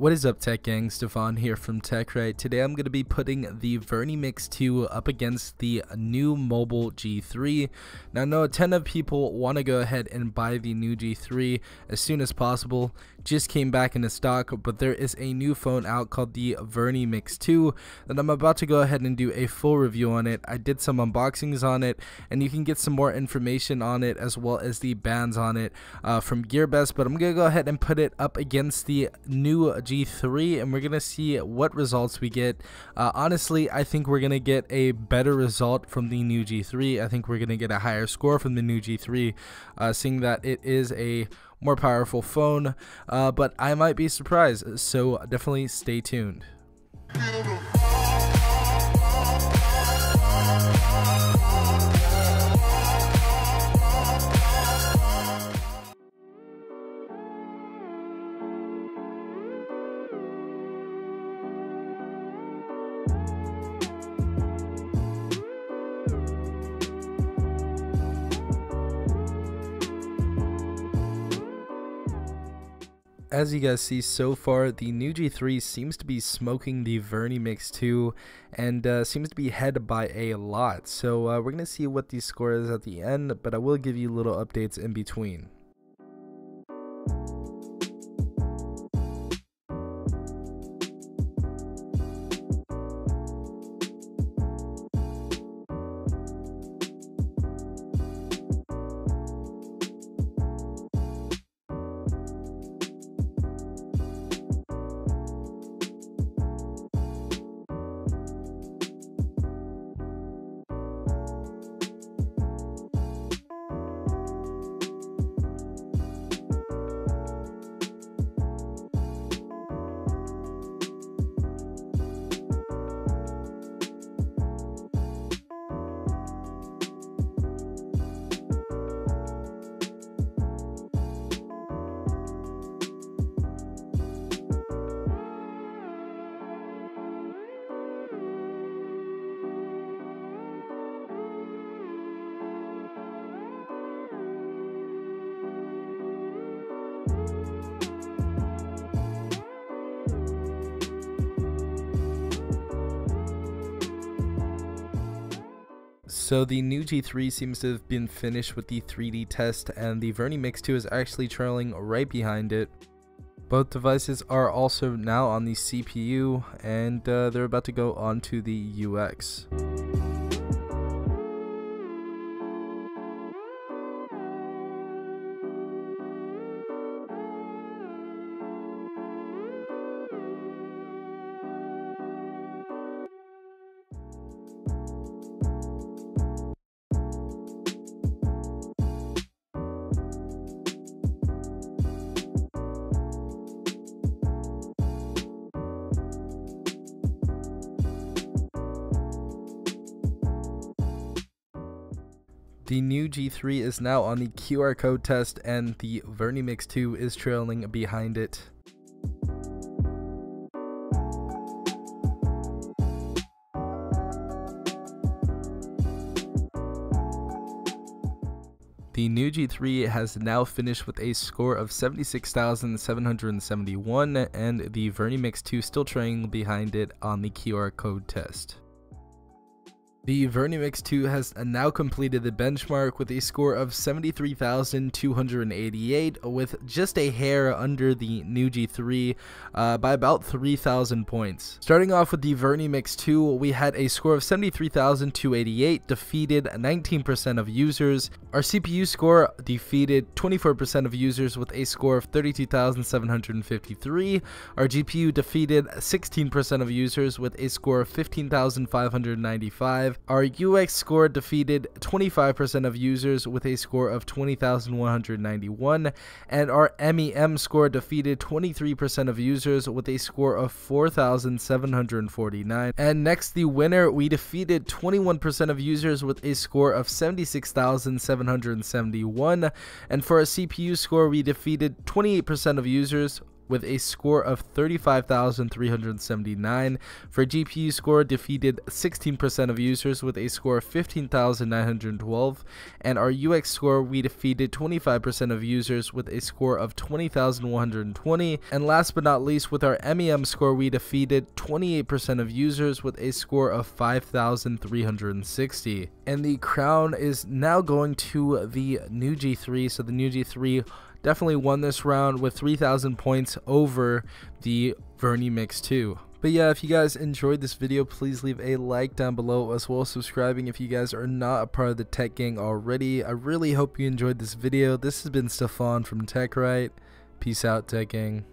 What is up, Tech Gang? Stefan here from TechRight. Today I'm going to be putting the Vernee Mix 2 up against the new mobile G3. Now I know a ton of people want to go ahead and buy the new G3 as soon as possible. Just came back into stock, but there is a new phone out called the Vernee Mix 2 that I'm about to go ahead and do a full review on it. I did some unboxings on it, and you can get some more information on it as well as the bands on it from GearBest, but I'm going to go ahead and put it up against the new G3 and we're gonna see what results we get. Honestly, I think we're gonna get a better result from the new G3. I think we're gonna get a higher score from the new G3, seeing that it is a more powerful phone, but I might be surprised, so definitely stay tuned. As you guys see so far, the new G3 seems to be smoking the Vernee Mix 2 and seems to be ahead by a lot. So we're going to see what the score is at the end, but I will give you little updates in between. So the new G3 seems to have been finished with the 3D test, and the Vernee Mix 2 is actually trailing right behind it. Both devices are also now on the CPU, and they're about to go onto the UX. The new G3 is now on the QR code test, and the Vernee Mix 2 is trailing behind it. The new G3 has now finished with a score of 76,771, and the Vernee Mix 2 still trailing behind it on the QR code test. The Vernee Mix 2 has now completed the benchmark with a score of 73,288, with just a hair under the new G3 by about 3,000 points. Starting off with the Vernee Mix 2, we had a score of 73,288, defeated 19% of users. Our CPU score defeated 24% of users with a score of 32,753. Our GPU defeated 16% of users with a score of 15,595. Our UX score defeated 25% of users with a score of 20,191, and our MEM score defeated 23% of users with a score of 4,749. And next, the winner, we defeated 21% of users with a score of 76,771, and for our CPU score, we defeated 28% of users with a score of 35,379. For GPU score, defeated 16% of users with a score of 15,912. And our UX score, we defeated 25% of users with a score of 20,120. And last but not least, with our MEM score, we defeated 28% of users with a score of 5,360. And the crown is now going to the NUU G3. So the NUU G3 definitely won this round with 3,000 points over the Vernee Mix 2. But yeah, if you guys enjoyed this video, please leave a like down below, as well as subscribing if you guys are not a part of the tech gang already. I really hope you enjoyed this video. This has been Stefan from TechRight. Peace out, tech gang.